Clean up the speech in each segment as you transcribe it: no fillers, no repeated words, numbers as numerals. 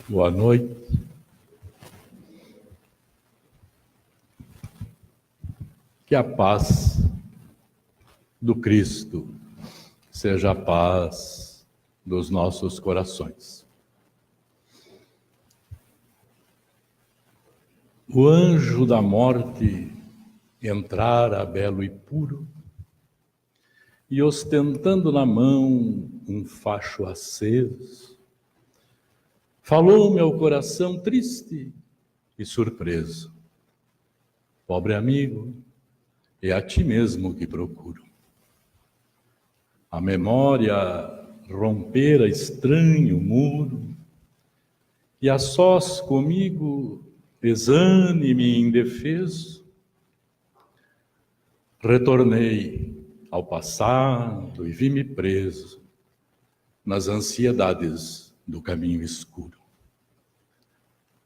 Boa noite. Que a paz do Cristo seja a paz dos nossos corações. O anjo da morte entrara belo e puro, e ostentando na mão um facho aceso, falou meu coração triste e surpreso: pobre amigo, é a ti mesmo que procuro. A memória rompera estranho muro, e a sós comigo, exânime e indefeso, retornei ao passado e vi-me preso nas ansiedades do caminho escuro.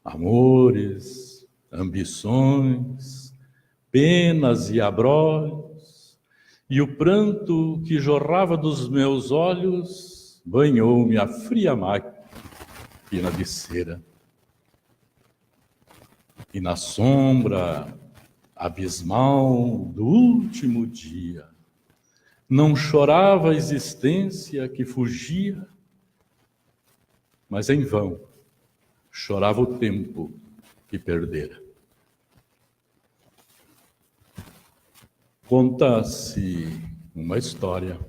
Amores, ambições, penas e abrolhos, e o pranto que jorrava dos meus olhos banhou-me a fria máquina de cera. E na sombra abismal do último dia, não chorava a existência que fugia, mas em vão chorava o tempo que perdera. Conta-se uma história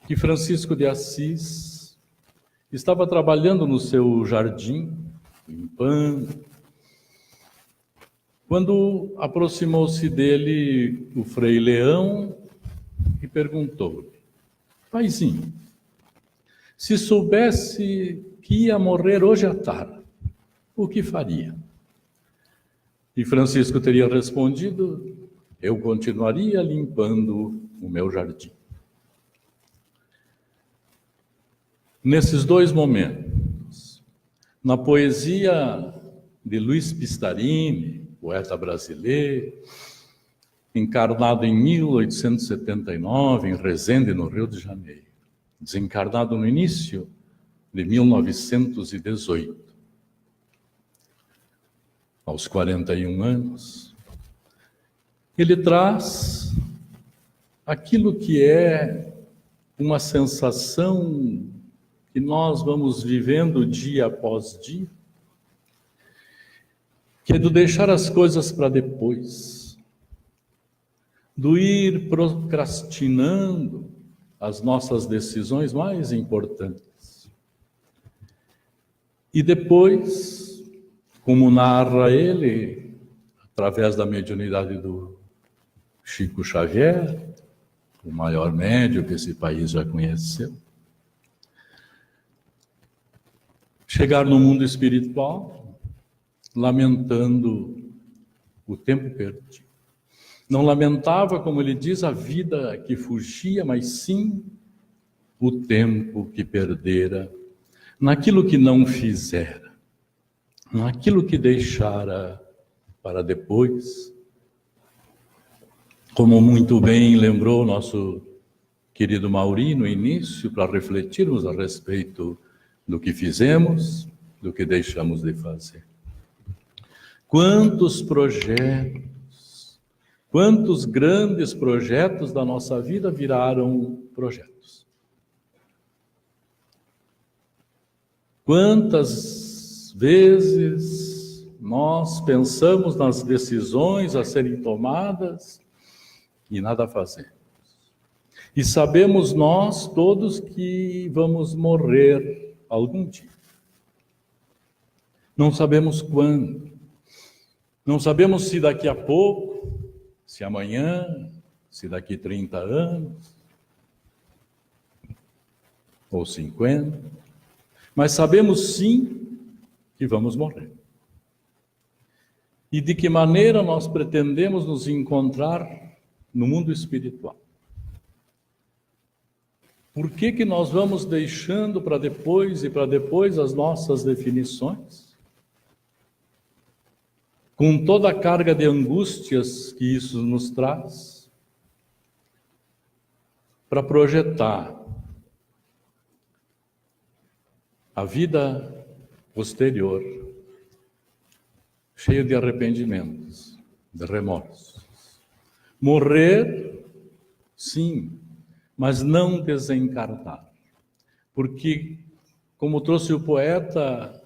que Francisco de Assis estava trabalhando no seu jardim, limpando, quando aproximou-se dele o Frei Leão e perguntou-lhe: paizinho, se soubesse que ia morrer hoje à tarde, o que faria? E Francisco teria respondido: eu continuaria limpando o meu jardim. Nesses dois momentos, na poesia de Luiz Pistarini, poeta brasileiro, encarnado em 1879 em Resende, no Rio de Janeiro, desencarnado no início de 1918, aos 41 anos, ele traz aquilo que é uma sensação que nós vamos vivendo dia após dia, que é do deixar as coisas para depois, do ir procrastinando as nossas decisões mais importantes. E depois, como narra ele, através da mediunidade do Chico Xavier, o maior médium que esse país já conheceu, chegar no mundo espiritual lamentando o tempo perdido. Não lamentava, como ele diz, a vida que fugia, mas sim o tempo que perdera, naquilo que não fizera, naquilo que deixara para depois. Como muito bem lembrou nosso querido Mauri no início, para refletirmos a respeito do que fizemos, do que deixamos de fazer. Quantos projetos, quantos grandes projetos da nossa vida viraram projetos. Quantas vezes nós pensamos nas decisões a serem tomadas e nada fazemos. E sabemos nós todos que vamos morrer algum dia. Não sabemos quando. Não sabemos se daqui a pouco, se amanhã, se daqui 30 anos, ou 50, mas sabemos sim que vamos morrer. E de que maneira nós pretendemos nos encontrar no mundo espiritual? Por que nós vamos deixando para depois e para depois as nossas definições? Com toda a carga de angústias que isso nos traz, para projetar a vida posterior, cheia de arrependimentos, de remorsos. Morrer, sim, mas não desencarnar. Porque, como trouxe o poeta,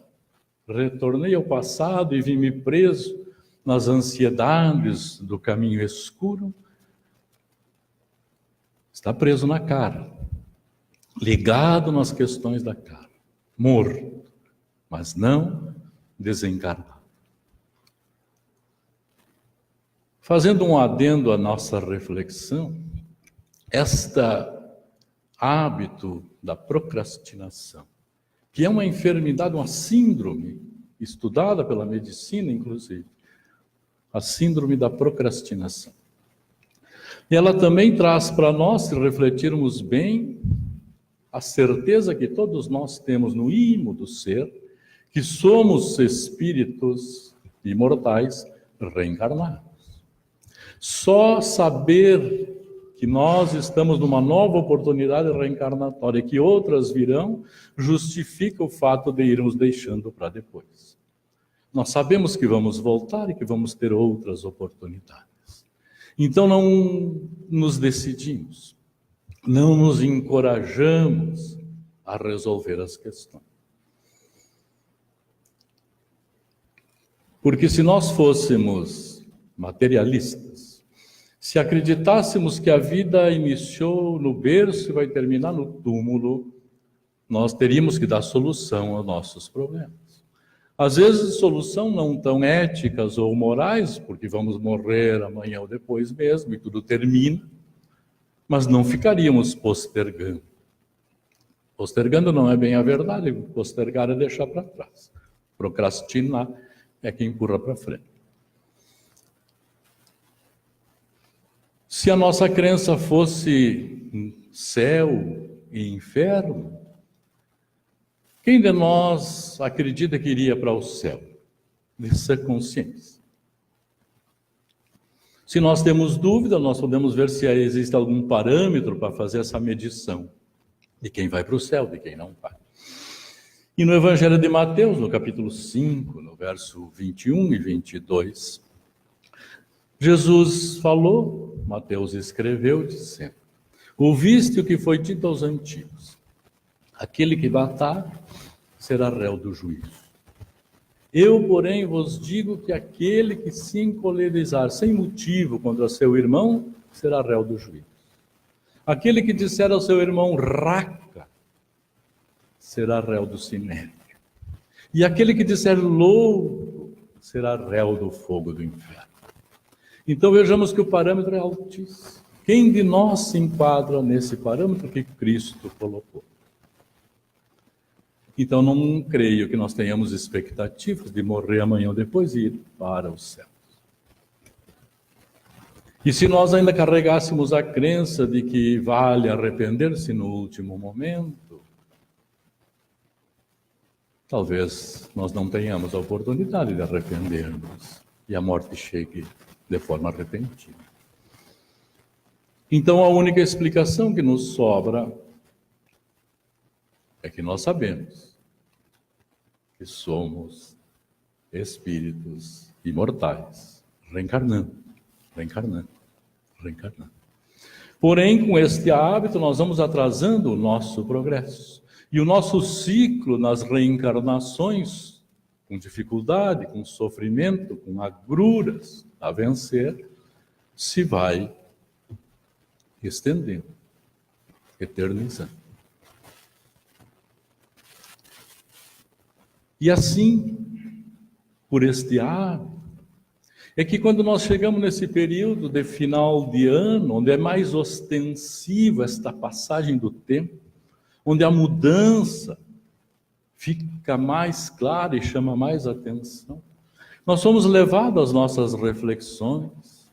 retornei ao passado e vi-me preso nas ansiedades do caminho escuro. Está preso na carne, ligado nas questões da carne, morto, mas não desencarnado. Fazendo um adendo à nossa reflexão, este hábito da procrastinação, que é uma enfermidade, uma síndrome, estudada pela medicina, inclusive, a síndrome da procrastinação. Ela também traz para nós, se refletirmos bem, a certeza que todos nós temos no íntimo do ser, que somos espíritos imortais reencarnados. Só saber que nós estamos numa nova oportunidade reencarnatória, que outras virão, justifica o fato de irmos deixando para depois. Nós sabemos que vamos voltar e que vamos ter outras oportunidades. Então não nos decidimos, não nos encorajamos a resolver as questões. Porque se nós fôssemos materialistas, se acreditássemos que a vida iniciou no berço e vai terminar no túmulo, nós teríamos que dar solução aos nossos problemas. Às vezes, solução não tão éticas ou morais, porque vamos morrer amanhã ou depois mesmo e tudo termina, mas não ficaríamos postergando. Postergando não é bem a verdade, postergar é deixar para trás. Procrastinar é que empurra para frente. Se a nossa crença fosse céu e inferno, quem de nós acredita que iria para o céu? De ser consciente. Se nós temos dúvida, nós podemos ver se existe algum parâmetro para fazer essa medição de quem vai para o céu, de quem não vai. E no Evangelho de Mateus, no capítulo 5, no verso 21 e 22, Jesus falou, Mateus escreveu, dizendo: ouviste o que foi dito aos antigos, aquele que matar será réu do juízo. Eu, porém, vos digo que aquele que se encolerizar sem motivo contra seu irmão será réu do juízo. Aquele que disser ao seu irmão raca será réu do sinédrio. E aquele que disser louco será réu do fogo do inferno. Então vejamos que o parâmetro é altíssimo. Quem de nós se enquadra nesse parâmetro que Cristo colocou? Então não creio que nós tenhamos expectativas de morrer amanhã ou depois e ir para o céu. E se nós ainda carregássemos a crença de que vale arrepender-se no último momento, talvez nós não tenhamos a oportunidade de arrependermos e a morte chegue de forma repentina. Então a única explicação que nos sobra é que nós sabemos que somos espíritos imortais, reencarnando. Porém, com este hábito, nós vamos atrasando o nosso progresso. E o nosso ciclo nas reencarnações, com dificuldade, com sofrimento, com agruras a vencer, se vai estendendo, eternizando. E assim, por este hábito, é que quando nós chegamos nesse período de final de ano, onde é mais ostensiva esta passagem do tempo, onde a mudança fica mais clara e chama mais atenção, nós somos levados às nossas reflexões,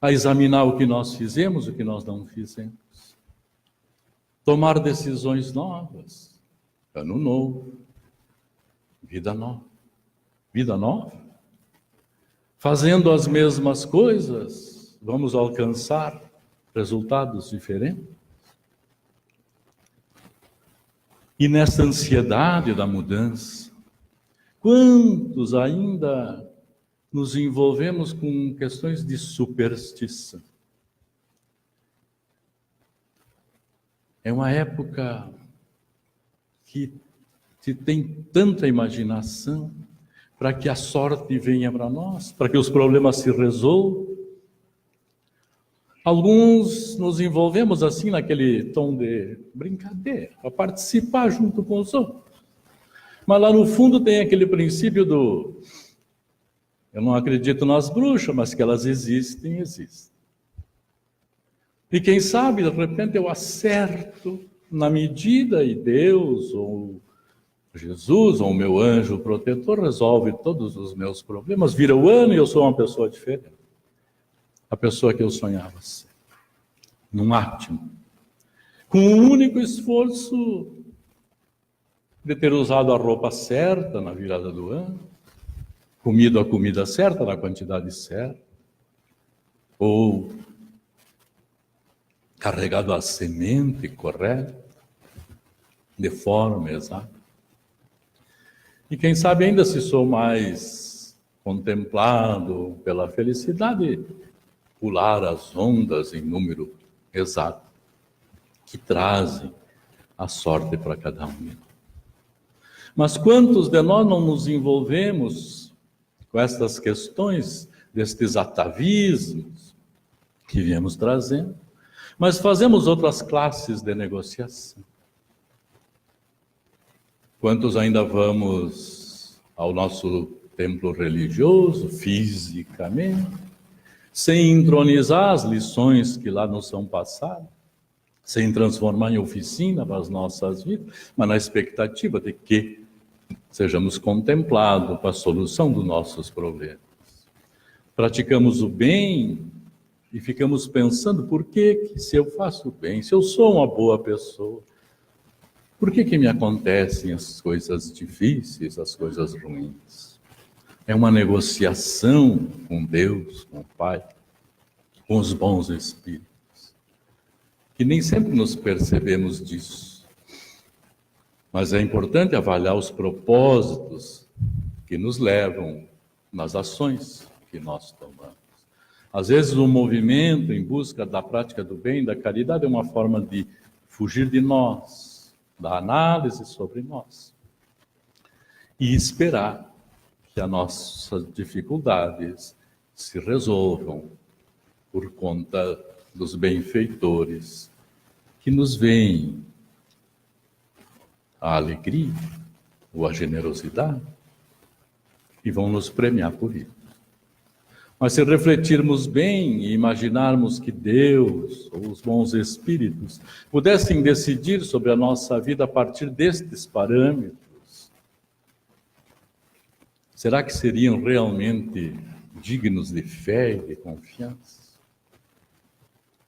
a examinar o que nós fizemos, o que nós não fizemos, tomar decisões novas, ano novo, vida nova. Vida nova? Fazendo as mesmas coisas, vamos alcançar resultados diferentes? E nessa ansiedade da mudança, quantos ainda nos envolvemos com questões de superstição? É uma época que se tem tanta imaginação para que a sorte venha para nós, para que os problemas se resolvam. Alguns nos envolvemos assim naquele tom de brincadeira, para participar junto com os outros. Mas lá no fundo tem aquele princípio do eu não acredito nas bruxas, mas que elas existem, existem. E quem sabe, de repente, eu acerto na medida e Deus, ou Jesus, ou o meu anjo protetor, resolve todos os meus problemas. Vira o ano e eu sou uma pessoa diferente. A pessoa que eu sonhava ser. Num átimo. Com o único esforço de ter usado a roupa certa na virada do ano, comido a comida certa na quantidade certa, ou carregado a semente correta, de forma exata. E quem sabe ainda se sou mais contemplado pela felicidade, pular as ondas em número exato, que trazem a sorte para cada um. Mas quantos de nós não nos envolvemos com estas questões, destes atavismos que viemos trazendo, mas fazemos outras classes de negociação? Quantos ainda vamos ao nosso templo religioso, fisicamente, sem entronizar as lições que lá nos são passadas, sem transformar em oficina para as nossas vidas, mas na expectativa de que sejamos contemplados para a solução dos nossos problemas. Praticamos o bem e ficamos pensando, por que se eu faço bem, se eu sou uma boa pessoa, por que me acontecem as coisas difíceis, as coisas ruins? É uma negociação com Deus, com o Pai, com os bons espíritos, que nem sempre nos percebemos disso. Mas é importante avaliar os propósitos que nos levam nas ações que nós tomamos. Às vezes o movimento em busca da prática do bem, da caridade, é uma forma de fugir de nós, da análise sobre nós, e esperar que as nossas dificuldades se resolvam por conta dos benfeitores que nos veem a alegria ou a generosidade e vão nos premiar por isso. Mas se refletirmos bem e imaginarmos que Deus ou os bons espíritos pudessem decidir sobre a nossa vida a partir destes parâmetros, será que seriam realmente dignos de fé e de confiança?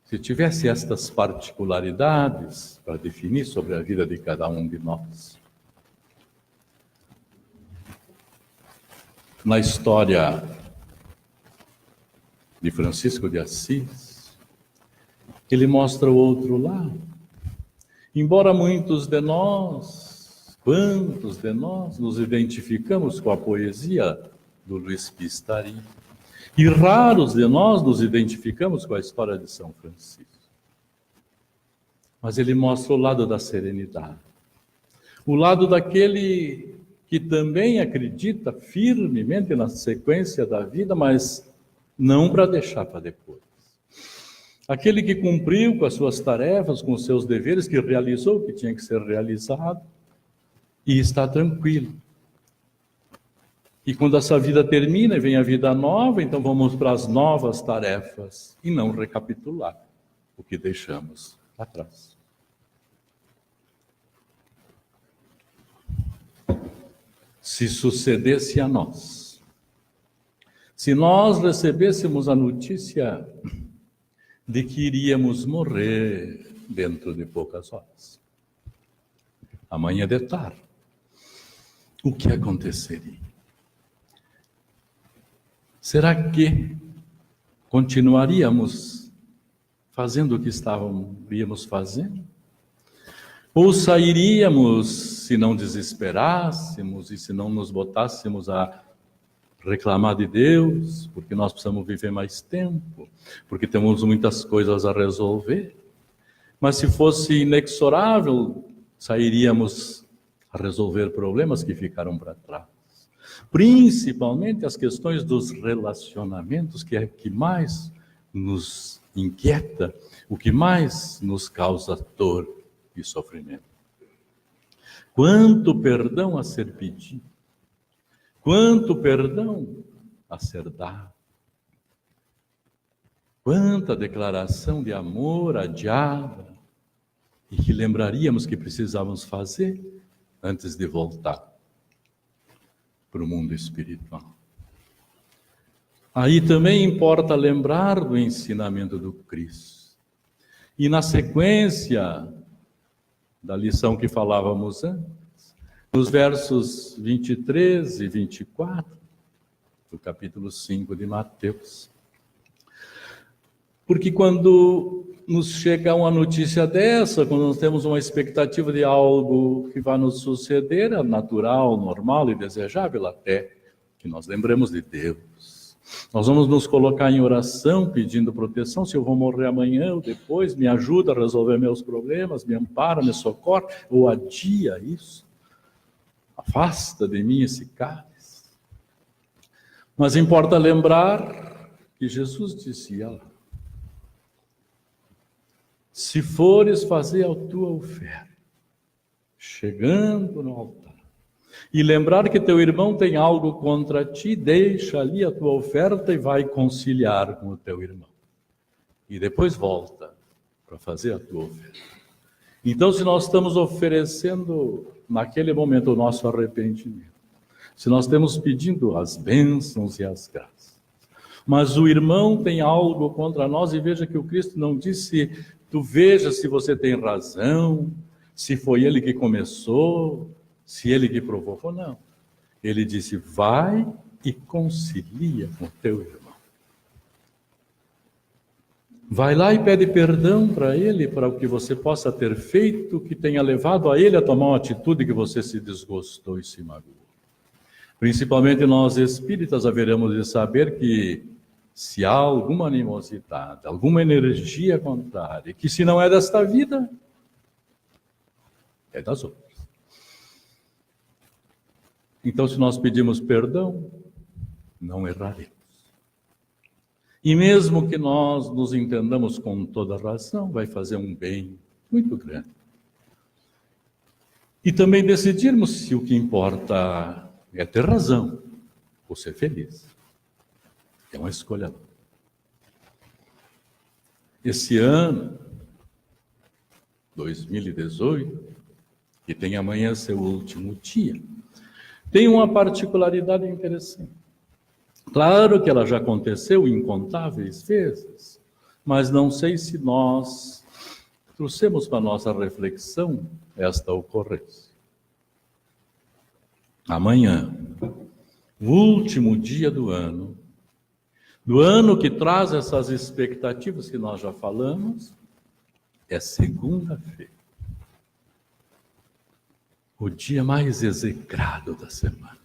Se tivesse estas particularidades para definir sobre a vida de cada um de nós. Na história de Francisco de Assis, ele mostra o outro lado. Embora muitos de nós, quantos de nós nos identificamos com a poesia do Luiz Pistarí, e raros de nós nos identificamos com a história de São Francisco. Mas ele mostra o lado da serenidade, o lado daquele que também acredita firmemente na sequência da vida, mas não para deixar para depois. Aquele que cumpriu com as suas tarefas, com os seus deveres, que realizou o que tinha que ser realizado e está tranquilo. E quando essa vida termina e vem a vida nova, então vamos para as novas tarefas e não recapitular o que deixamos atrás. Se sucedesse a nós, se nós recebêssemos a notícia de que iríamos morrer dentro de poucas horas, amanhã de tarde, o que aconteceria? Será que continuaríamos fazendo o que estávamos fazendo? Ou sairíamos se não desesperássemos e se não nos botássemos a reclamar de Deus, porque nós precisamos viver mais tempo, porque temos muitas coisas a resolver. Mas se fosse inexorável, sairíamos a resolver problemas que ficaram para trás. Principalmente as questões dos relacionamentos, que é o que mais nos inquieta, o que mais nos causa dor e sofrimento. Quanto perdão a ser pedido, quanto perdão a ser dado, quanta declaração de amor adiada e que lembraríamos que precisávamos fazer antes de voltar para o mundo espiritual. Aí também importa lembrar do ensinamento do Cristo. E na sequência da lição que falávamos antes, nos versos 23 e 24, do capítulo 5 de Mateus. Porque quando nos chega uma notícia dessa, quando nós temos uma expectativa de algo que vai nos suceder, é natural, normal e desejável até que nós lembremos de Deus. Nós vamos nos colocar em oração pedindo proteção, se eu vou morrer amanhã ou depois, me ajuda a resolver meus problemas, me ampara, me socorre, ou adia isso. Afasta de mim esse cálice. Mas importa lembrar que Jesus dizia lá, se fores fazer a tua oferta, chegando no altar, e lembrar que teu irmão tem algo contra ti, deixa ali a tua oferta e vai conciliar com o teu irmão. E depois volta para fazer a tua oferta. Então, se nós estamos oferecendo naquele momento o nosso arrependimento, se nós estamos pedindo as bênçãos e as graças, mas o irmão tem algo contra nós, e veja que o Cristo não disse, tu veja se você tem razão, se foi ele que começou, se ele que provocou, não. Ele disse, vai e concilia com o teu irmão. Vai lá e pede perdão para ele, para o que você possa ter feito, que tenha levado a ele a tomar uma atitude que você se desgostou e se magoou. Principalmente nós espíritas haveremos de saber que se há alguma animosidade, alguma energia contrária, que se não é desta vida, é das outras. Então, se nós pedimos perdão, não erraremos. E mesmo que nós nos entendamos com toda razão, vai fazer um bem muito grande. E também decidirmos se o que importa é ter razão ou ser feliz. É uma escolha. Esse ano, 2018, que tem amanhã seu último dia, tem uma particularidade interessante. Claro que ela já aconteceu incontáveis vezes, mas não sei se nós trouxemos para a nossa reflexão esta ocorrência. Amanhã, o último dia do ano que traz essas expectativas que nós já falamos, é segunda-feira. O dia mais execrado da semana.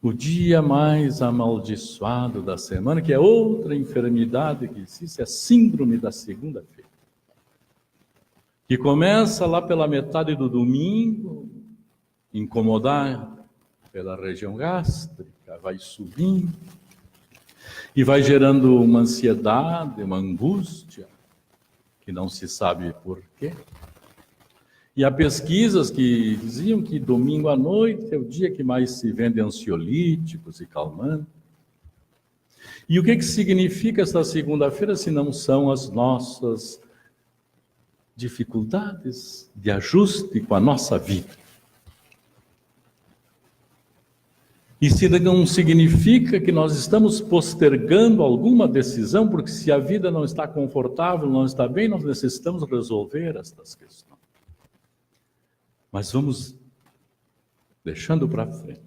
O dia mais amaldiçoado da semana, que é outra enfermidade que existe, é a síndrome da segunda-feira. Que começa lá pela metade do domingo, incomodar pela região gástrica, vai subindo, e vai gerando uma ansiedade, uma angústia, que não se sabe por quê. E há pesquisas que diziam que domingo à noite é o dia que mais se vende ansiolíticos e calmantes. E o que significa esta segunda-feira se não são as nossas dificuldades de ajuste com a nossa vida? E se não significa que nós estamos postergando alguma decisão, porque se a vida não está confortável, não está bem, nós necessitamos resolver estas questões. Mas vamos deixando para frente.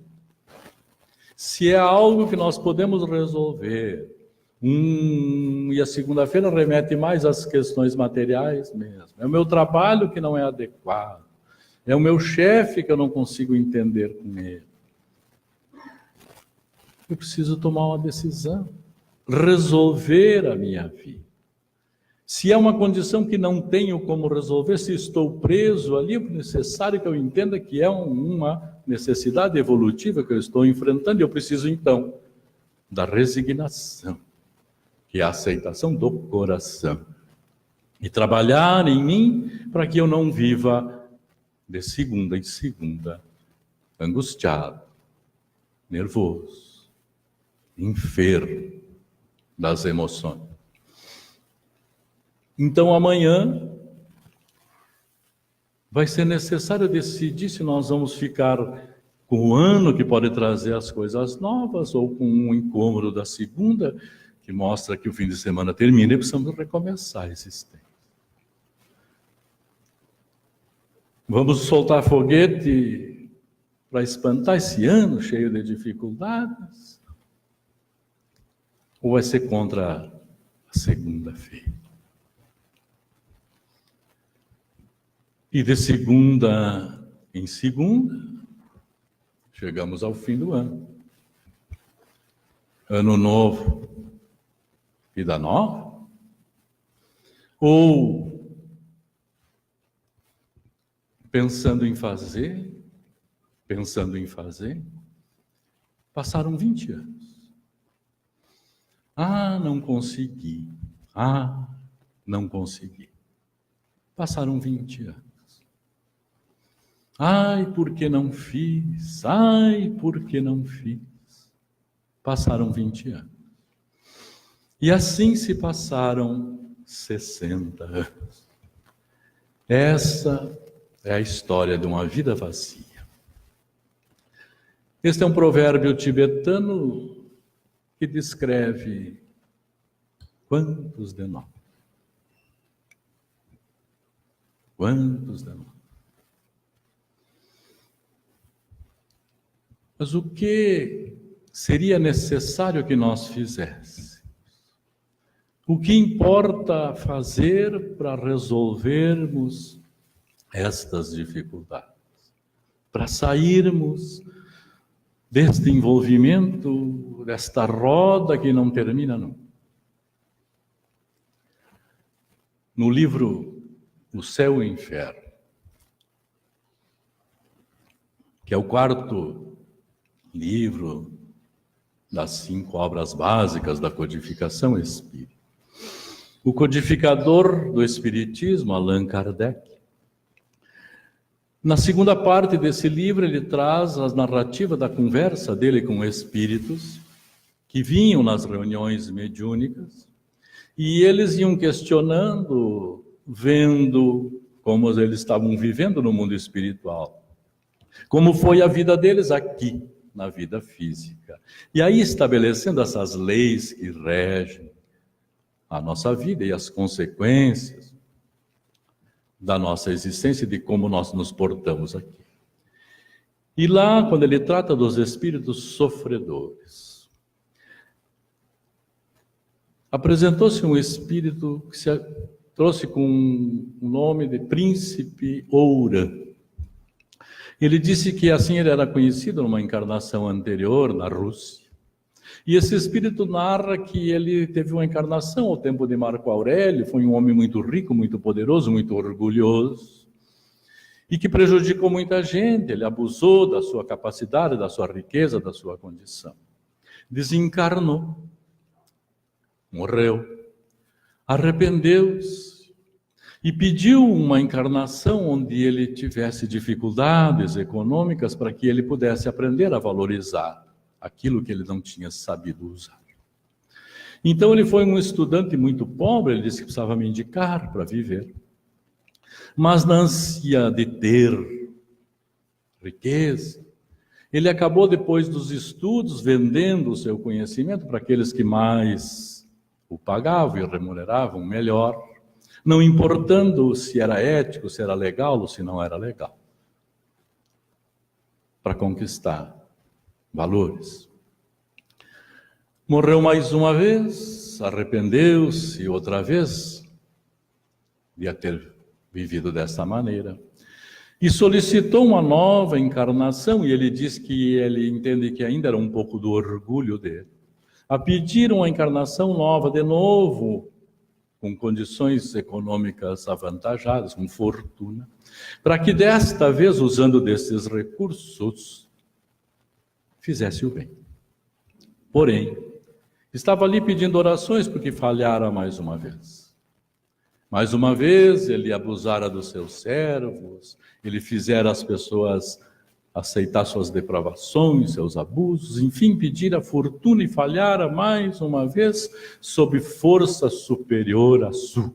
Se é algo que nós podemos resolver, E a segunda-feira remete mais às questões materiais mesmo. É o meu trabalho que não é adequado. É o meu chefe que eu não consigo entender com ele. Eu preciso tomar uma decisão, resolver a minha vida. Se é uma condição que não tenho como resolver, se estou preso ali, é necessário que eu entenda que é uma necessidade evolutiva que eu estou enfrentando, e eu preciso então da resignação, que é a aceitação do coração, e trabalhar em mim para que eu não viva de segunda em segunda, angustiado, nervoso, enfermo das emoções. Então amanhã vai ser necessário decidir se nós vamos ficar com o ano que pode trazer as coisas novas ou com um incômodo da segunda, que mostra que o fim de semana termina e precisamos recomeçar esses tempos. Vamos soltar foguete para espantar esse ano cheio de dificuldades? Ou vai ser contra a segunda-feira? E de segunda em segunda, chegamos ao fim do ano. Ano novo, vida nova? Ou pensando em fazer, passaram 20 anos. Não consegui. Não consegui. Passaram 20 anos. Por que não fiz? Por que não fiz? Passaram 20 anos. E assim se passaram 60 anos. Essa é a história de uma vida vazia. Este é um provérbio tibetano que descreve quantos de nós? Quantos de nós? Mas o que seria necessário que nós fizéssemos? O que importa fazer para resolvermos estas dificuldades? Para sairmos deste envolvimento, desta roda que não termina nunca. No livro O Céu e o Inferno, que é o quarto livro das 5 obras básicas da codificação espírita. O codificador do espiritismo, Allan Kardec, na segunda parte desse livro, ele traz a narrativa da conversa dele com espíritos que vinham nas reuniões mediúnicas e eles iam questionando, vendo como eles estavam vivendo no mundo espiritual, como foi a vida deles aqui, na vida física. E aí estabelecendo essas leis que regem a nossa vida e as consequências da nossa existência e de como nós nos portamos aqui. E lá, quando ele trata dos espíritos sofredores, apresentou-se um espírito que se trouxe com o nome de Príncipe Oura. Ele disse que assim ele era conhecido numa encarnação anterior na Rússia. E esse espírito narra que ele teve uma encarnação ao tempo de Marco Aurélio, foi um homem muito rico, muito poderoso, muito orgulhoso, e que prejudicou muita gente. Ele abusou da sua capacidade, da sua riqueza, da sua condição. Desencarnou, morreu, arrependeu-se, e pediu uma encarnação onde ele tivesse dificuldades econômicas para que ele pudesse aprender a valorizar aquilo que ele não tinha sabido usar. Então ele foi um estudante muito pobre, ele disse que precisava mendigar para viver. Mas na ânsia de ter riqueza, ele acabou depois dos estudos vendendo o seu conhecimento para aqueles que mais o pagavam e remuneravam melhor, não importando se era ético, se era legal ou se não era legal, para conquistar valores. Morreu mais uma vez, arrependeu-se outra vez de ter vivido dessa maneira e solicitou uma nova encarnação, e ele diz que ele entende que ainda era um pouco do orgulho dele, a pedir uma encarnação nova de novo, com condições econômicas avantajadas, com fortuna, para que desta vez, usando desses recursos, fizesse o bem. Porém, estava ali pedindo orações porque falhara mais uma vez. Mais uma vez, ele abusara dos seus servos, ele fizera as pessoas aceitar suas depravações, seus abusos, enfim, pedir a fortuna e falhara mais uma vez sob força superior à sua,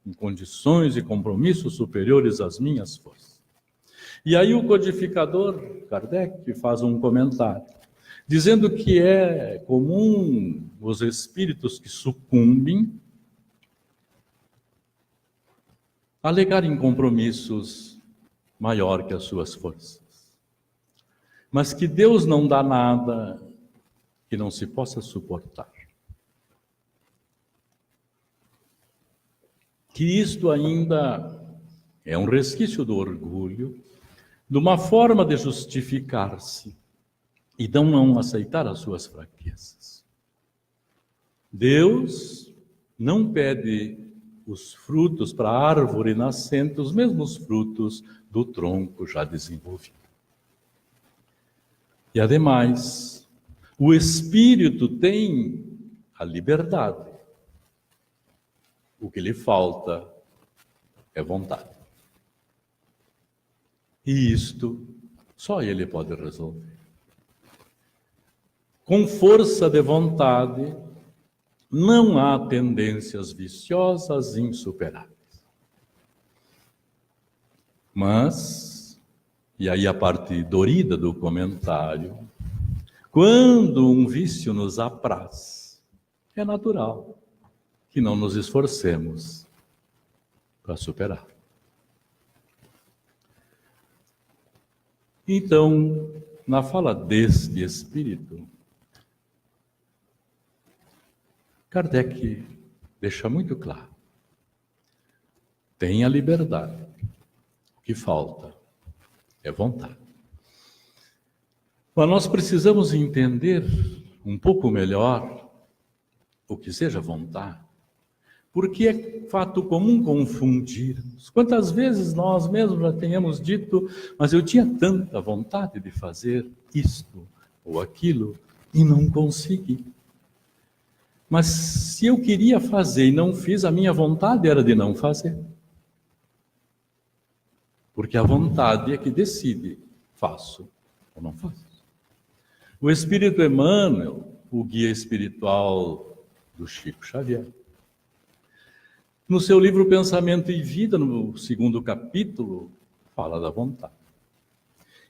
em condições e compromissos superiores às minhas forças. E aí o codificador Kardec faz um comentário, dizendo que é comum os espíritos que sucumbem alegarem compromissos maior que as suas forças. Mas que Deus não dá nada que não se possa suportar. Que isto ainda é um resquício do orgulho, de uma forma de justificar-se e de não aceitar as suas fraquezas. Deus não pede os frutos para a árvore nascente, os mesmos frutos do tronco já desenvolvido. E, ademais, o Espírito tem a liberdade. O que lhe falta é vontade. E isto só Ele pode resolver. Com força de vontade, não há tendências viciosas insuperáveis. Mas, e aí a parte dorida do comentário, quando um vício nos apraz, é natural que não nos esforcemos para superar. Então, na fala deste espírito, Kardec deixa muito claro: tenha liberdade, o que falta é vontade. Mas nós precisamos entender um pouco melhor o que seja vontade, porque é fato comum confundirmos. Quantas vezes nós mesmos já tenhamos dito, mas eu tinha tanta vontade de fazer isto ou aquilo e não consegui. Mas se eu queria fazer e não fiz, a minha vontade era de não fazer. Porque a vontade é que decide, faço ou não faço. O Espírito Emmanuel, o guia espiritual do Chico Xavier, no seu livro Pensamento e Vida, no 2º capítulo, fala da vontade.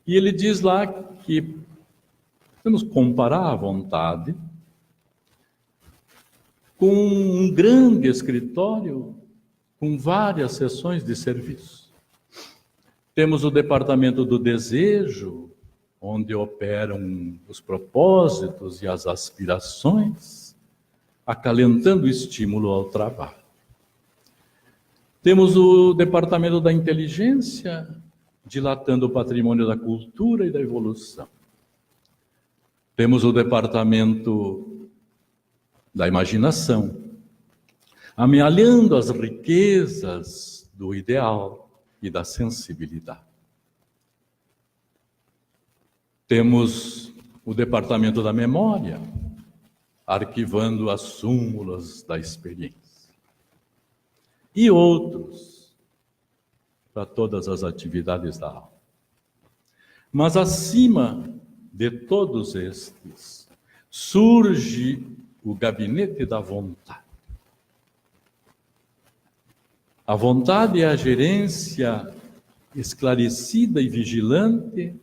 E ele diz lá que podemos comparar a vontade com um grande escritório com várias seções de serviço. Temos o departamento do desejo, onde operam os propósitos e as aspirações, acalentando o estímulo ao trabalho. Temos o departamento da inteligência, dilatando o patrimônio da cultura e da evolução. Temos o departamento da imaginação, amealhando as riquezas do ideal e da sensibilidade. Temos o departamento da memória, arquivando as súmulas da experiência. E outros, para todas as atividades da alma. Mas acima de todos estes, surge o gabinete da vontade. A vontade é a gerência esclarecida e vigilante,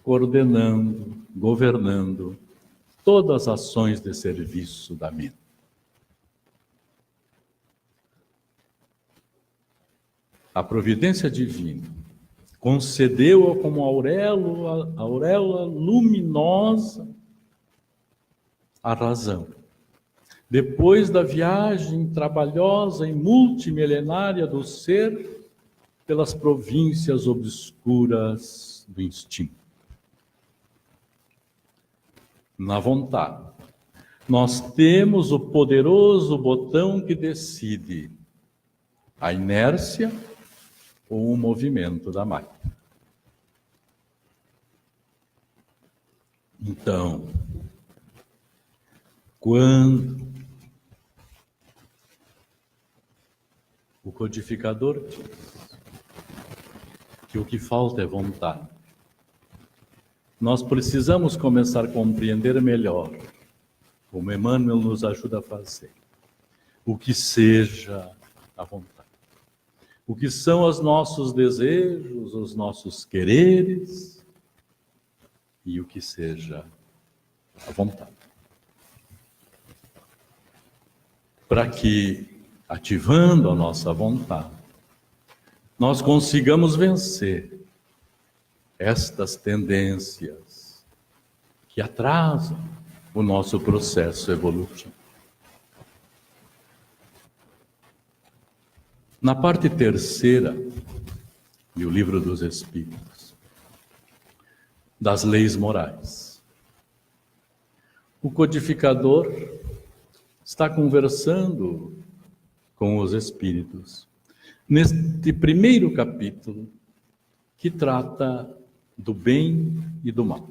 coordenando, governando todas as ações de serviço da mente. A providência divina concedeu-a como auréola luminosa a razão. Depois da viagem trabalhosa e multimilenária do ser pelas províncias obscuras do instinto. Na vontade, nós temos o poderoso botão que decide a inércia ou o movimento da máquina. Então, quando o codificador diz que o que falta é vontade, nós precisamos começar a compreender melhor, como Emmanuel nos ajuda a fazer, o que seja a vontade. O que são os nossos desejos, os nossos quereres e o que seja a vontade. Para que, ativando a nossa vontade, nós consigamos vencer estas tendências que atrasam o nosso processo evolutivo. Na parte terceira do Livro dos Espíritos, das leis morais, o codificador está conversando com os espíritos neste primeiro capítulo que trata do bem e do mal.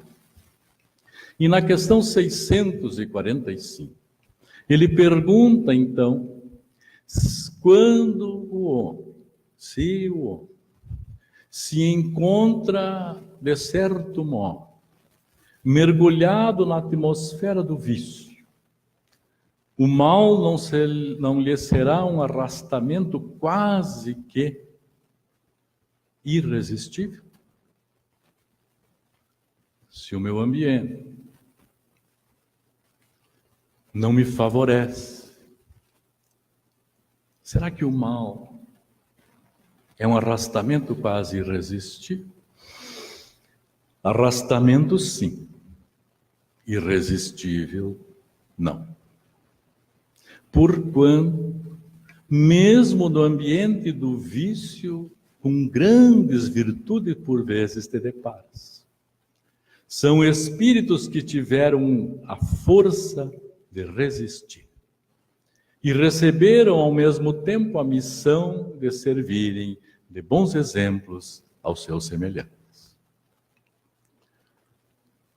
E na questão 645, ele pergunta então, quando o homem se encontra, de certo modo, mergulhado na atmosfera do vício, o mal não lhe será um arrastamento quase que irresistível? Se o meu ambiente não me favorece, será que o mal é um arrastamento quase irresistível? Arrastamento, sim. Irresistível, não. Porquanto, mesmo no ambiente do vício, com grandes virtudes por vezes te deparas. São espíritos que tiveram a força de resistir e receberam ao mesmo tempo a missão de servirem de bons exemplos aos seus semelhantes.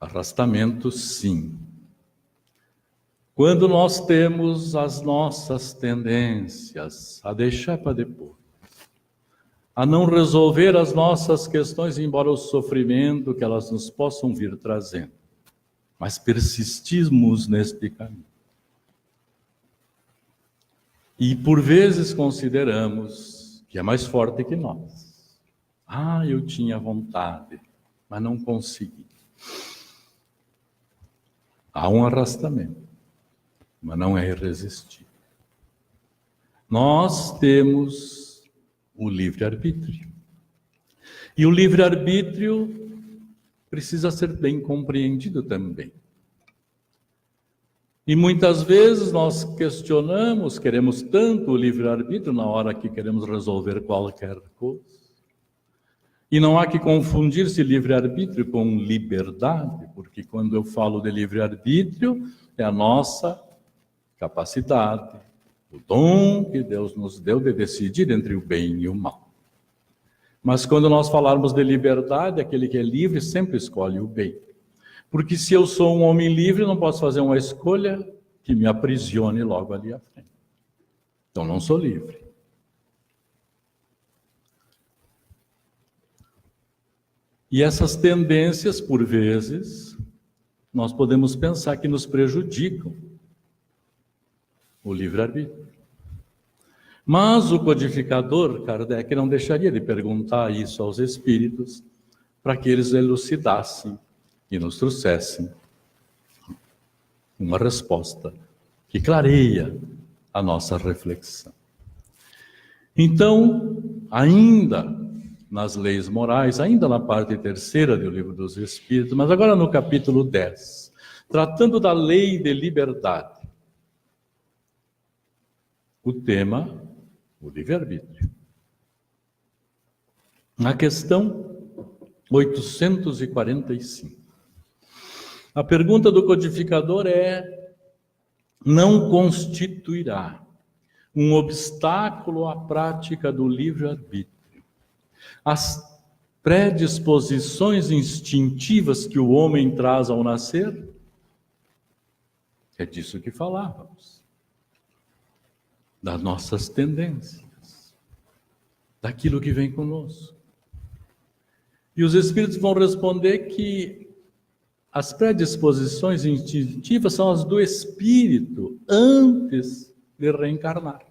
Arrastamento, sim. Quando nós temos as nossas tendências a deixar para depois, a não resolver as nossas questões, embora o sofrimento que elas nos possam vir trazendo, mas persistimos neste caminho. E por vezes consideramos que é mais forte que nós. Eu tinha vontade, mas não consegui. Há um arrastamento, mas não é irresistível. Nós temos o livre-arbítrio. E o livre-arbítrio precisa ser bem compreendido também. E muitas vezes nós questionamos, queremos tanto o livre-arbítrio na hora que queremos resolver qualquer coisa. E não há que confundir-se livre-arbítrio com liberdade, porque quando eu falo de livre-arbítrio, é a nossa capacidade, o dom que Deus nos deu de decidir entre o bem e o mal. Mas quando nós falarmos de liberdade, aquele que é livre sempre escolhe o bem. Porque se eu sou um homem livre, não posso fazer uma escolha que me aprisione logo ali à frente. Então não sou livre. E essas tendências, por vezes, nós podemos pensar que nos prejudicam o livre-arbítrio. Mas o codificador, Kardec, não deixaria de perguntar isso aos espíritos para que eles elucidassem e nos trouxessem uma resposta que clareia a nossa reflexão. Então, ainda nas leis morais, ainda na parte terceira do Livro dos Espíritos, mas agora no capítulo 10, tratando da lei de liberdade. O tema, o livre-arbítrio. Na questão 845. A pergunta do codificador é: não constituirá um obstáculo à prática do livre-arbítrio as predisposições instintivas que o homem traz ao nascer? É disso que falávamos. Das nossas tendências, daquilo que vem conosco. E os espíritos vão responder que as predisposições instintivas são as do espírito antes de reencarnar.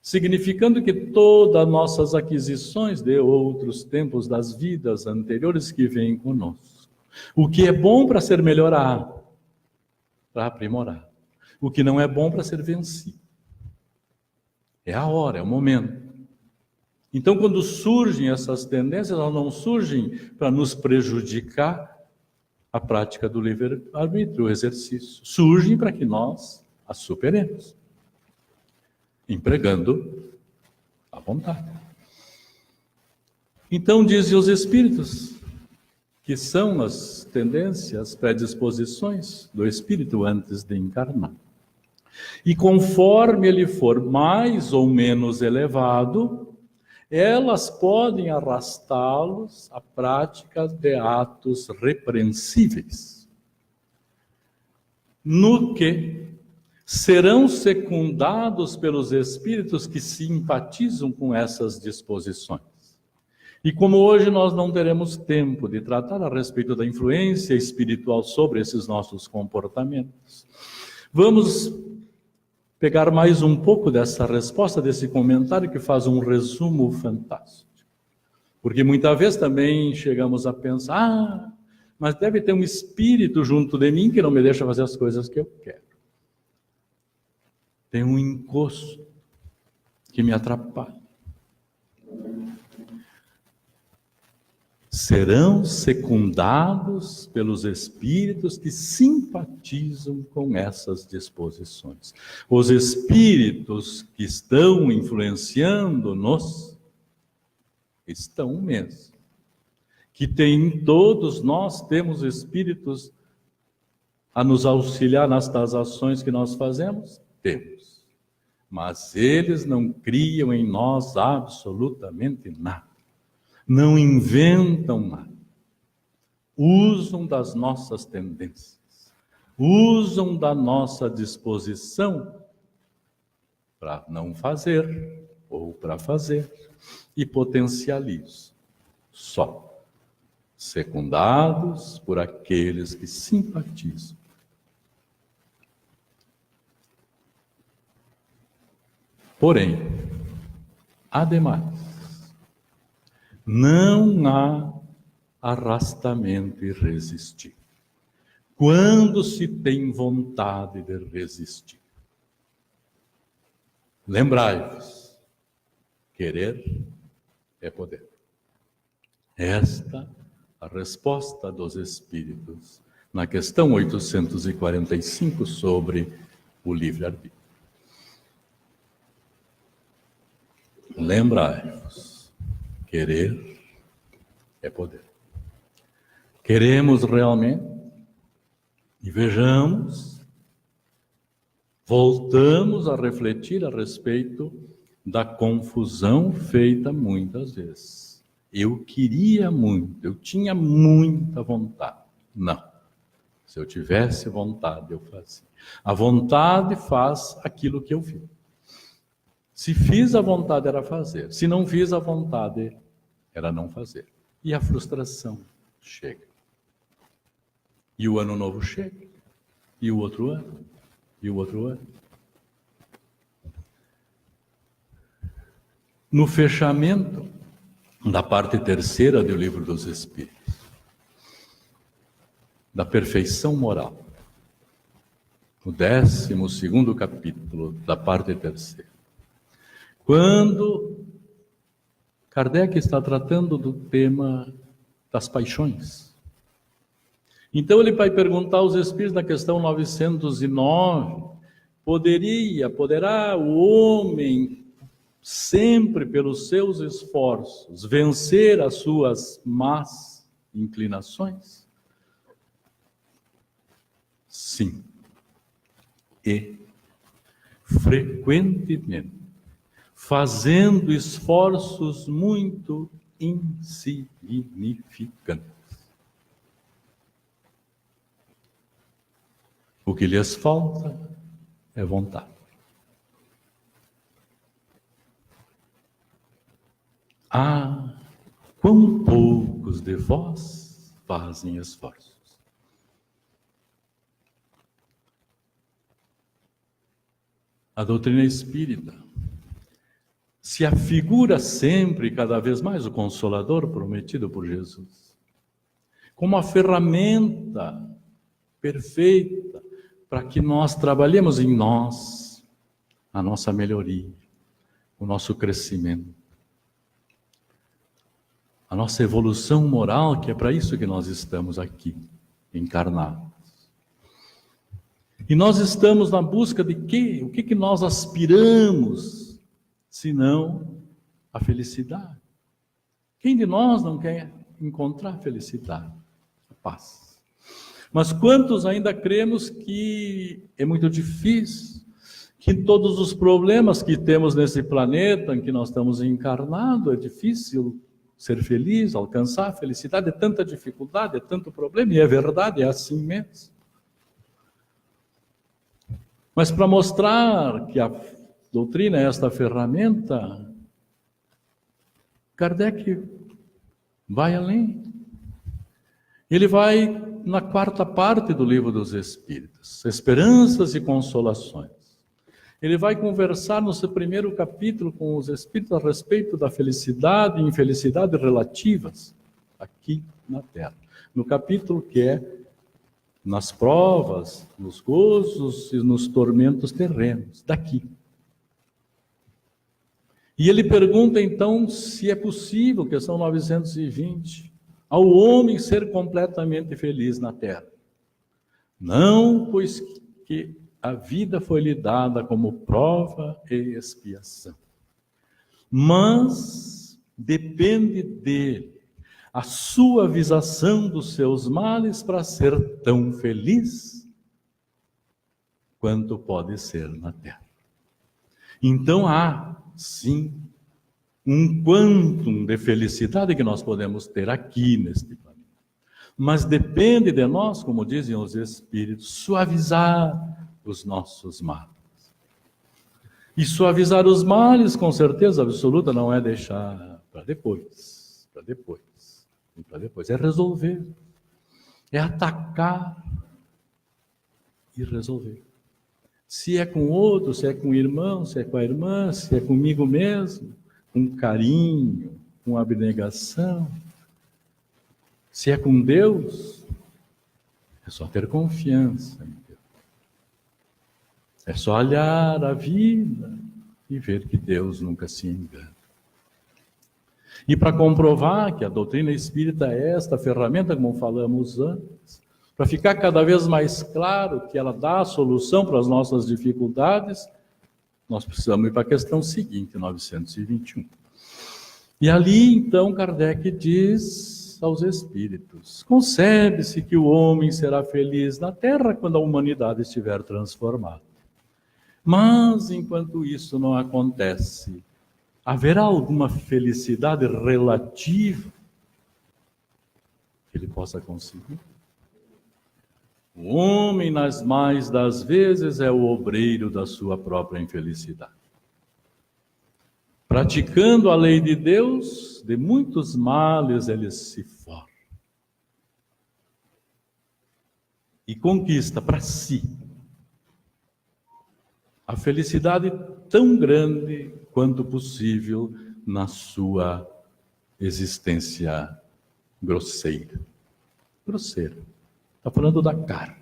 Significando que todas as nossas aquisições de outros tempos, das vidas anteriores que vêm conosco, o que é bom para ser melhorado, para aprimorar, o que não é bom para ser vencido. É a hora, é o momento. Então, quando surgem essas tendências, elas não surgem para nos prejudicar a prática do livre-arbítrio, o exercício. Surgem para que nós as superemos, empregando a vontade. Então, dizem os espíritos, que são as tendências, as predisposições do espírito antes de encarnar. E conforme ele for mais ou menos elevado, elas podem arrastá-los à prática de atos repreensíveis, no que serão secundados pelos espíritos que simpatizam com essas disposições. E como hoje nós não teremos tempo de tratar a respeito da influência espiritual sobre esses nossos comportamentos, vamos pegar mais um pouco dessa resposta, desse comentário que faz um resumo fantástico. Porque muitas vezes também chegamos a pensar, mas deve ter um espírito junto de mim que não me deixa fazer as coisas que eu quero. Tem um encosto que me atrapalha. Serão secundados pelos espíritos que simpatizam com essas disposições. Os espíritos que estão influenciando-nos estão mesmo. Que todos nós temos espíritos a nos auxiliar nestas ações que nós fazemos? Temos. Mas eles não criam em nós absolutamente nada. Não inventam nada. Usam das nossas tendências. Usam da nossa disposição para não fazer ou para fazer. E potencializam. Só. Secundados por aqueles que simpatizam. Porém, ademais, não há arrastamento irresistível. Quando se tem vontade de resistir. Lembrai-vos, querer é poder. Esta a resposta dos espíritos na questão 845 sobre o livre-arbítrio. Lembrai-vos, querer é poder. Queremos realmente, e vejamos, voltamos a refletir a respeito da confusão feita muitas vezes. Eu queria muito, eu tinha muita vontade. Não. Se eu tivesse vontade, eu fazia. A vontade faz aquilo que eu fiz. Se fiz a vontade, era fazer. Se não fiz a vontade, era não fazer. E a frustração chega. E o ano novo chega. E o outro ano. E o outro ano. No fechamento da parte terceira do Livro dos Espíritos, da perfeição moral, o 12º capítulo da parte terceira, quando Kardec está tratando do tema das paixões, Então ele vai perguntar aos espíritos na questão 909, poderá o homem, sempre pelos seus esforços, vencer as suas más inclinações? Sim. E, frequentemente, fazendo esforços muito insignificantes. O que lhes falta é vontade. Ah, quão poucos de vós fazem esforços. A doutrina espírita se afigura sempre, cada vez mais, o Consolador prometido por Jesus, como a ferramenta perfeita para que nós trabalhemos em nós a nossa melhoria, o nosso crescimento, a nossa evolução moral, que é para isso que nós estamos aqui, encarnados. E nós estamos na busca de quê? O que nós aspiramos, senão a felicidade? Quem de nós não quer encontrar felicidade, a paz? Mas quantos ainda cremos que é muito difícil, que todos os problemas que temos nesse planeta em que nós estamos encarnados, é difícil ser feliz, alcançar a felicidade, é tanta dificuldade, é tanto problema, e é verdade, é assim mesmo. Mas para mostrar que a doutrina é esta ferramenta, Kardec vai além. Ele vai na quarta parte do Livro dos Espíritos, Esperanças e Consolações. Ele vai conversar no seu primeiro capítulo com os Espíritos a respeito da felicidade e infelicidade relativas aqui na Terra. No capítulo que é nas provas, nos gozos e nos tormentos terrenos, daqui. E ele pergunta então se é possível, questão 920, ao homem ser completamente feliz na terra. Não, pois que a vida foi-lhe dada como prova e expiação. Mas depende dele a suavização dos seus males para ser tão feliz quanto pode ser na terra. Então há, sim, um quantum de felicidade que nós podemos ter aqui neste planeta. Mas depende de nós, como dizem os Espíritos, suavizar os nossos males. E suavizar os males, com certeza absoluta, não é deixar para depois, é resolver, é atacar e resolver. Se é com outro, se é com o irmão, se é com a irmã, se é comigo mesmo, com carinho, com abnegação, se é com Deus, é só ter confiança em Deus. É só olhar a vida e ver que Deus nunca se engana. E para comprovar que a doutrina espírita é esta ferramenta, como falamos antes, para ficar cada vez mais claro que ela dá a solução para as nossas dificuldades, nós precisamos ir para a questão seguinte, 921. E ali, então, Kardec diz aos espíritos: concebe-se que o homem será feliz na Terra quando a humanidade estiver transformada. Mas, enquanto isso não acontece, haverá alguma felicidade relativa que ele possa conseguir? O homem, nas mais das vezes, é o obreiro da sua própria infelicidade. Praticando a lei de Deus, de muitos males ele se forra. E conquista para si a felicidade tão grande quanto possível na sua existência grosseira. Está falando da carne.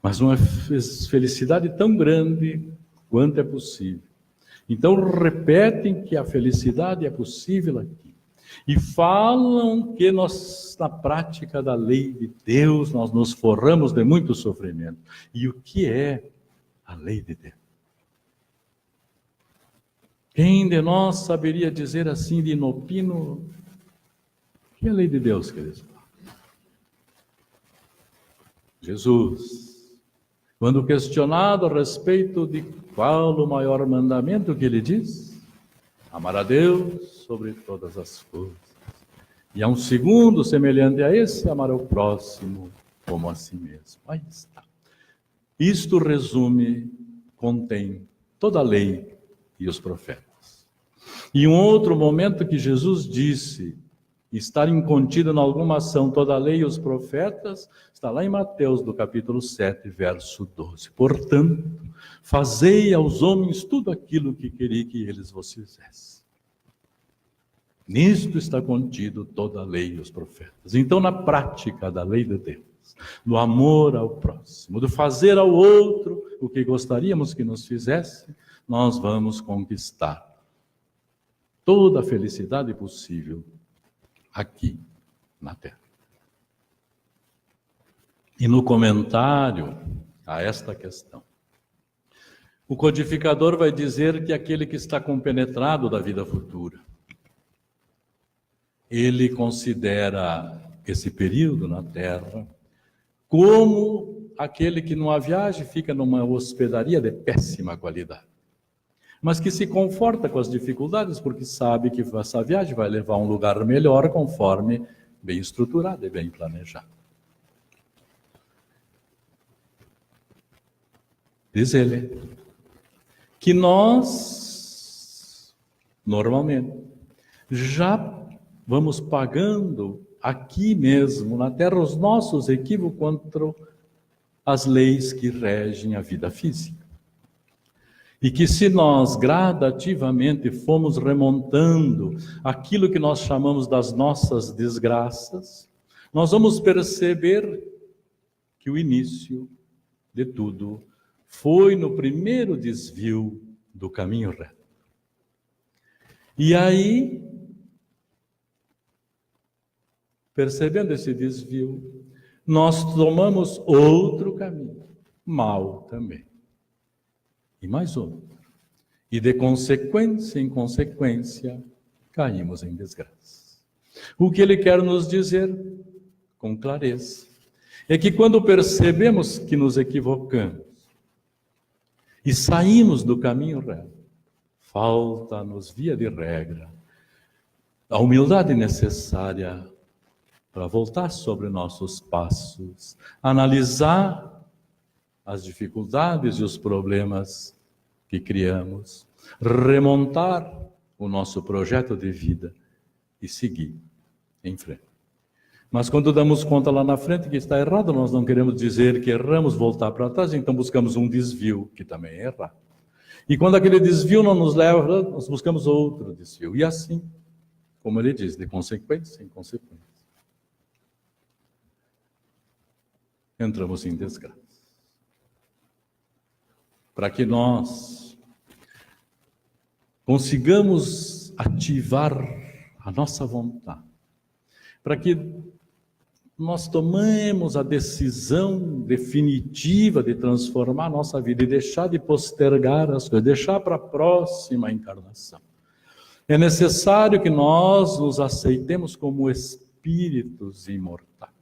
Mas uma felicidade tão grande quanto é possível. Então repetem que a felicidade é possível aqui. E falam que nós, na prática da lei de Deus, nós nos forramos de muito sofrimento. E o que é a lei de Deus? Quem de nós saberia dizer assim de inopino? O que é a lei de Deus, queridos? Jesus, quando questionado a respeito de qual o maior mandamento, que ele diz? Amar a Deus sobre todas as coisas. E há um segundo semelhante a esse, amar ao próximo como a si mesmo. Aí está. Isto resume, contém toda a lei e os profetas. E um outro momento que Jesus disse estar incontido em alguma ação toda a lei e os profetas, está lá em Mateus, do capítulo 7, verso 12. Portanto, fazei aos homens tudo aquilo que queria que eles vos fizessem. Nisto está contido toda a lei e os profetas. Então, na prática da lei de Deus, no amor ao próximo, do fazer ao outro o que gostaríamos que nos fizesse, nós vamos conquistar toda a felicidade possível aqui na Terra. E no comentário a esta questão, o codificador vai dizer que aquele que está compenetrado da vida futura, ele considera esse período na Terra como aquele que numa viagem fica numa hospedaria de péssima qualidade, mas que se conforta com as dificuldades porque sabe que essa viagem vai levar a um lugar melhor conforme bem estruturado e bem planejado. Diz ele que nós, normalmente, já vamos pagando aqui mesmo, na Terra, os nossos equívocos contra as leis que regem a vida física. E que se nós gradativamente fomos remontando aquilo que nós chamamos das nossas desgraças, nós vamos perceber que o início de tudo foi no primeiro desvio do caminho reto. E aí, percebendo esse desvio, nós tomamos outro caminho, mal também. E mais outro. E de consequência em consequência, caímos em desgraça. O que ele quer nos dizer, com clareza, é que quando percebemos que nos equivocamos e saímos do caminho reto, falta-nos, via de regra, a humildade necessária para voltar sobre nossos passos, analisar as dificuldades e os problemas que criamos, remontar o nosso projeto de vida e seguir em frente. Mas quando damos conta lá na frente que está errado, nós não queremos dizer que erramos, voltar para trás, então buscamos um desvio, que também é errado. E quando aquele desvio não nos leva, nós buscamos outro desvio. E assim, como ele diz, de consequência em consequência, entramos em desgraça. Para que nós consigamos ativar a nossa vontade, para que nós tomemos a decisão definitiva de transformar a nossa vida e deixar de postergar as coisas, deixar para a próxima encarnação. É necessário que nós nos aceitemos como espíritos imortais,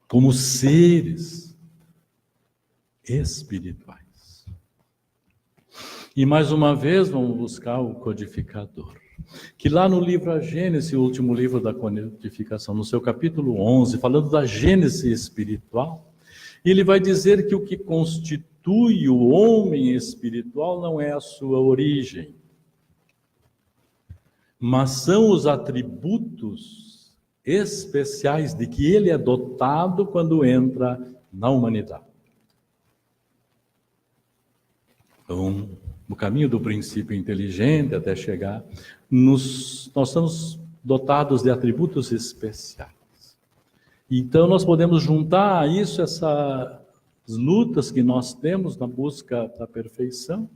como seres espirituais. E mais uma vez vamos buscar o codificador, que lá no livro A Gênese, o último livro da codificação, no seu capítulo 11, falando da gênese espiritual, ele vai dizer que o que constitui o homem espiritual não é a sua origem, mas são os atributos especiais de que ele é dotado quando entra na humanidade. Então, no caminho do princípio inteligente até chegar, nós estamos dotados de atributos especiais. Então, nós podemos juntar a isso essas lutas que nós temos na busca da perfeição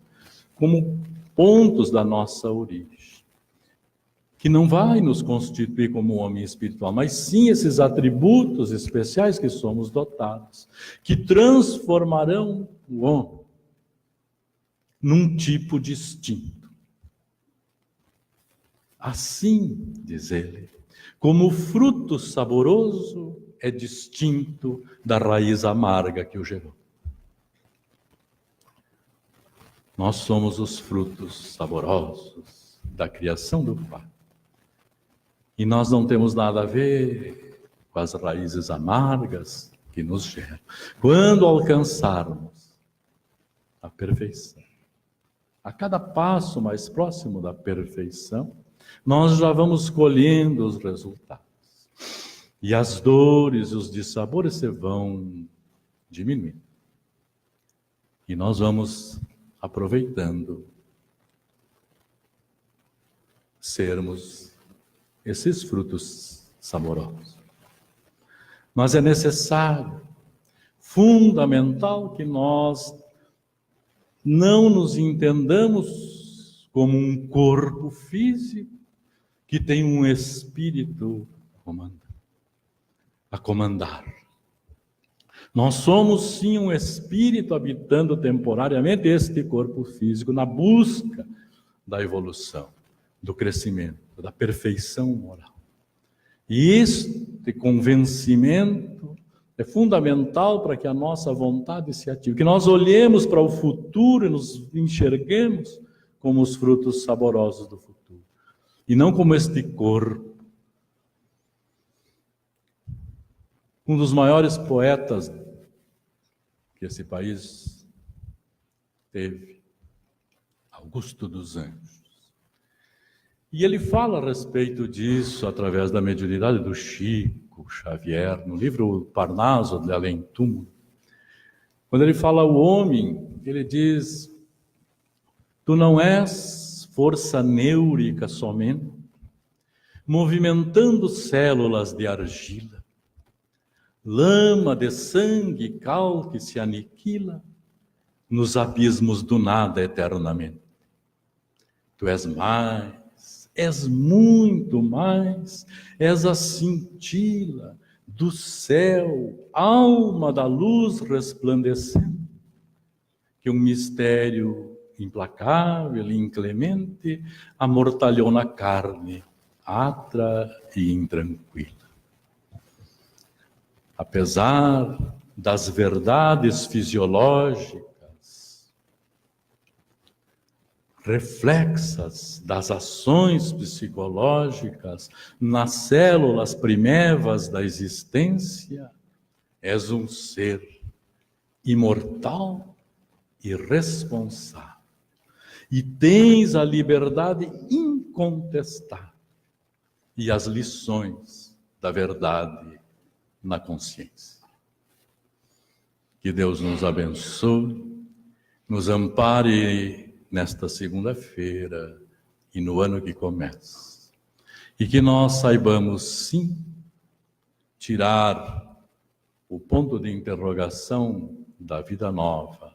como pontos da nossa origem. que não vai nos constituir como homem espiritual, mas sim esses atributos especiais que somos dotados, que transformarão o homem num tipo distinto. Assim, diz ele, como o fruto saboroso é distinto da raiz amarga que o gerou. Nós somos os frutos saborosos da criação do Pai. E nós não temos nada a ver com as raízes amargas que nos geram. Quando alcançarmos a perfeição, a cada passo mais próximo da perfeição, nós já vamos colhendo os resultados. E as dores e os dissabores se vão diminuindo. E nós vamos aproveitando sermos esses frutos saborosos. Mas é necessário, fundamental, que nós não nos entendamos como um corpo físico que tem um espírito a comandar. Nós somos sim um espírito habitando temporariamente este corpo físico na busca da evolução, do crescimento, da perfeição moral. E este convencimento é fundamental para que a nossa vontade se ative, que nós olhemos para o futuro e nos enxerguemos como os frutos saborosos do futuro, e não como este corpo. Um dos maiores poetas que esse país teve, Augusto dos Anjos. E ele fala a respeito disso através da mediunidade do Chico Xavier, no livro Parnaso de Além Túmulo. Quando ele fala ao homem, ele diz: tu não és força neurica somente, movimentando células de argila, lama de sangue e cal que se aniquila nos abismos do nada eternamente. Tu és mais, és muito mais, és a cintila do céu, alma da luz resplandecente, que um mistério implacável e inclemente amortalhou na carne, atra e intranquila. Apesar das verdades fisiológicas, reflexas das ações psicológicas nas células primevas da existência, és um ser imortal e responsável. E tens a liberdade incontestável e as lições da verdade na consciência. Que Deus nos abençoe, nos ampare nesta segunda-feira e no ano que começa. E que nós saibamos, sim, tirar o ponto de interrogação da vida nova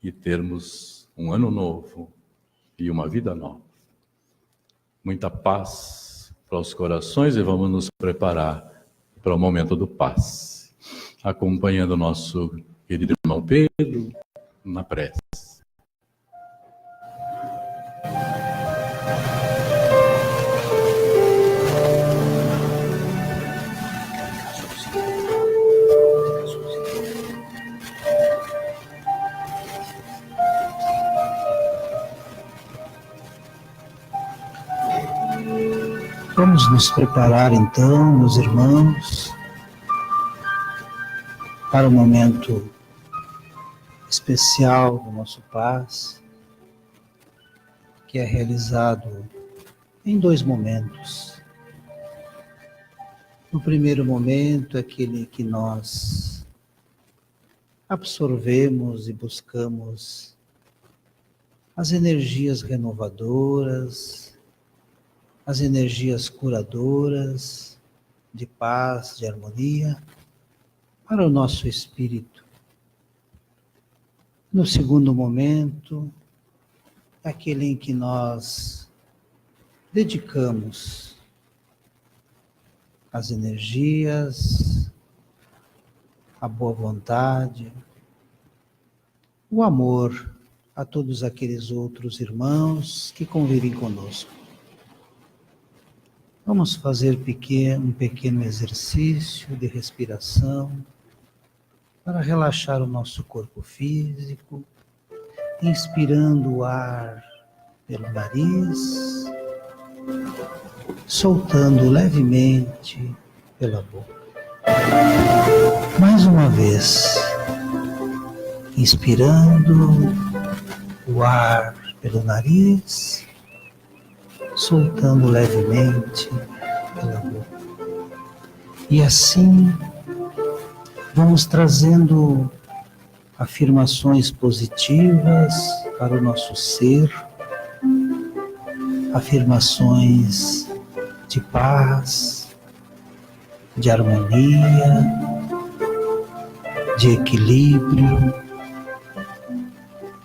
e termos um ano novo e uma vida nova. Muita paz para os corações e vamos nos preparar para o momento do passe, acompanhando o nosso querido irmão Pedro na prece. Vamos nos preparar então, meus irmãos, para o momento especial do nosso passe, que é realizado em 2 momentos. No primeiro momento, aquele que nós absorvemos e buscamos as energias renovadoras, as energias curadoras, de paz, de harmonia, para o nosso espírito. No segundo momento, aquele em que nós dedicamos as energias, a boa vontade, o amor a todos aqueles outros irmãos que convivem conosco. Vamos fazer um pequeno exercício de respiração para relaxar o nosso corpo físico, inspirando o ar pelo nariz, soltando levemente pela boca. Mais uma vez, inspirando o ar pelo nariz, soltando levemente pela boca. E assim, vamos trazendo afirmações positivas para o nosso ser, afirmações de paz, de harmonia, de equilíbrio,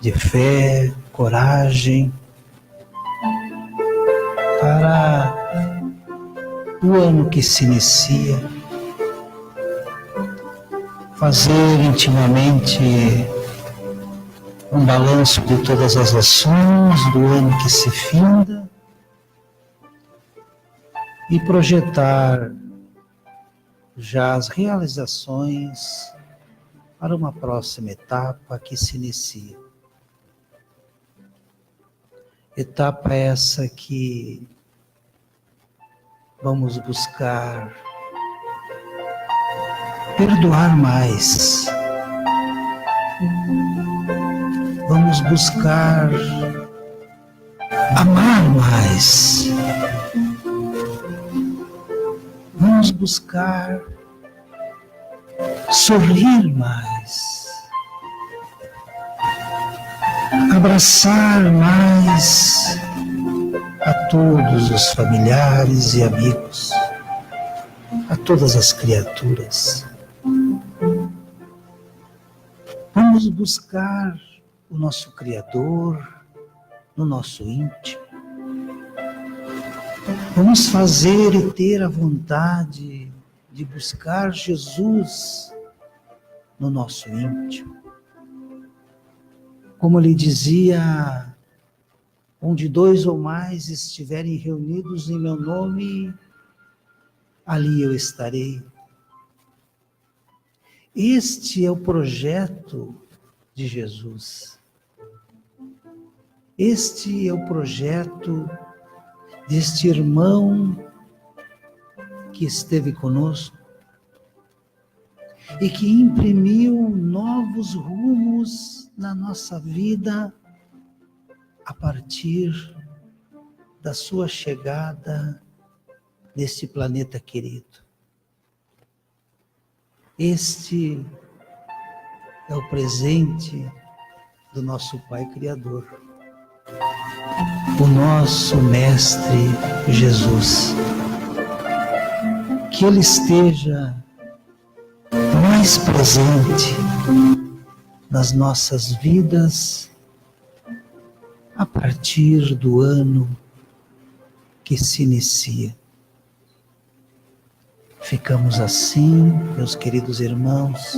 de fé, coragem, para o ano que se inicia, fazer intimamente um balanço de todas as ações do ano que se finda e projetar já as realizações para uma próxima etapa que se inicia. Etapa essa que vamos buscar perdoar mais. Vamos buscar amar mais. Vamos buscar sorrir mais. Abraçar mais a todos os familiares e amigos, a todas as criaturas. Vamos buscar o nosso Criador no nosso íntimo. Vamos fazer e ter a vontade de buscar Jesus no nosso íntimo. Como ele dizia, onde 2 ou mais estiverem reunidos em meu nome, ali eu estarei. Este é o projeto de Jesus. Este é o projeto deste irmão que esteve conosco e que imprimiu novos rumos na nossa vida a partir da sua chegada neste planeta querido. Este é o presente do nosso Pai Criador, o nosso Mestre Jesus. Que Ele esteja mais presente nas nossas vidas a partir do ano que se inicia. Ficamos assim, meus queridos irmãos,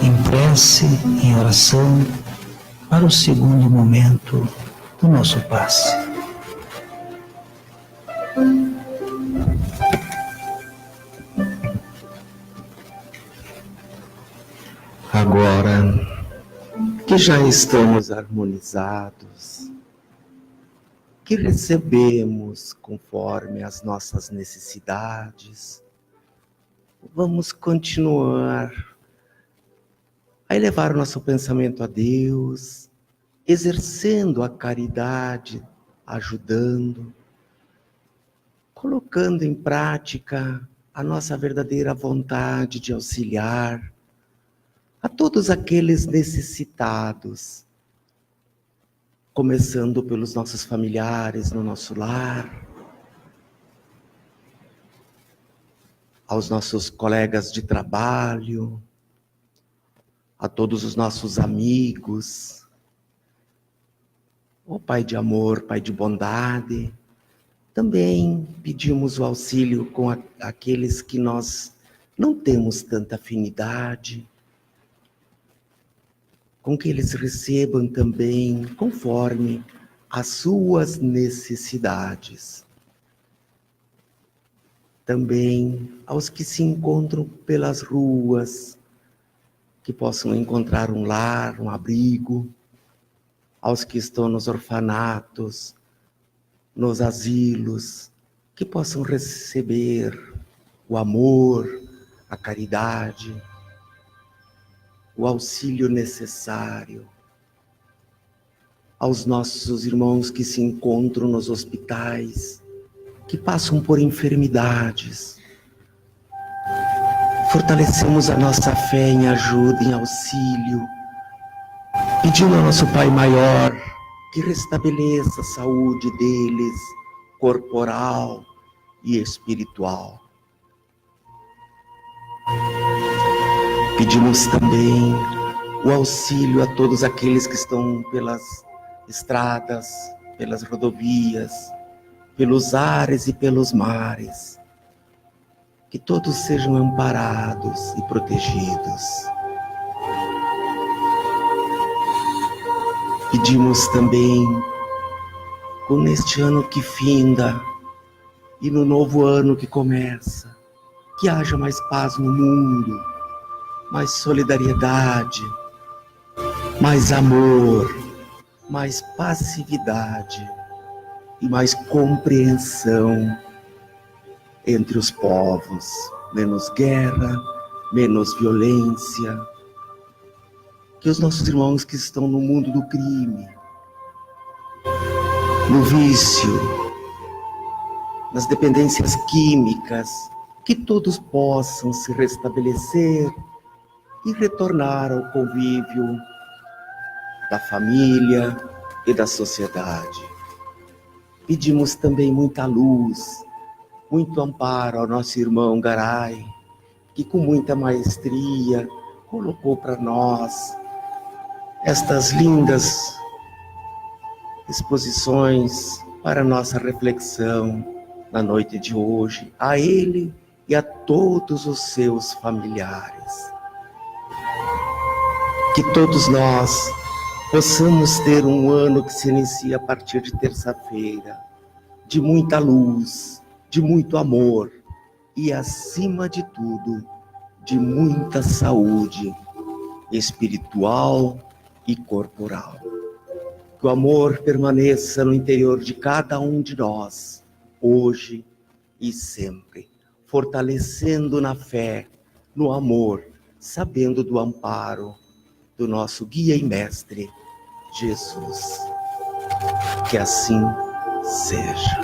em prece, em oração, para o segundo momento do nosso passe. Agora que já estamos harmonizados, que recebemos conforme as nossas necessidades, vamos continuar a elevar o nosso pensamento a Deus, exercendo a caridade, ajudando, colocando em prática a nossa verdadeira vontade de auxiliar a todos aqueles necessitados, começando pelos nossos familiares no nosso lar, aos nossos colegas de trabalho, a todos os nossos amigos. Ó Pai de amor, Pai de bondade, Também pedimos o auxílio com aqueles que nós não temos tanta afinidade, com que eles recebam também conforme as suas necessidades. Também aos que se encontram pelas ruas, que possam encontrar um lar, um abrigo, aos que estão nos orfanatos, nos asilos, que possam receber o amor, a caridade, o auxílio necessário, aos nossos irmãos que se encontram nos hospitais, que passam por enfermidades. Fortalecemos a nossa fé em ajuda, em auxílio, pedindo ao nosso Pai Maior que restabeleça a saúde deles, corporal e espiritual. Pedimos também o auxílio a todos aqueles que estão pelas estradas, pelas rodovias, pelos ares e pelos mares. Que todos sejam amparados e protegidos. Pedimos também, neste ano que finda e no novo ano que começa, que haja mais paz no mundo, mais solidariedade, mais amor, mais passividade e mais compreensão entre os povos. Menos guerra, menos violência. Que os nossos irmãos que estão no mundo do crime, no vício, nas dependências químicas, que todos possam se restabelecer e retornar ao convívio da família e da sociedade. Pedimos também muita luz, muito amparo ao nosso irmão Garay, que com muita maestria colocou para nós estas lindas exposições para nossa reflexão na noite de hoje, a ele e a todos os seus familiares. Que todos nós possamos ter um ano que se inicia a partir de terça-feira, de muita luz, de muito amor e, acima de tudo, de muita saúde espiritual e corporal. Que o amor permaneça no interior de cada um de nós, hoje e sempre, fortalecendo na fé, no amor, sabendo do amparo do nosso guia e mestre, Jesus. Que assim seja.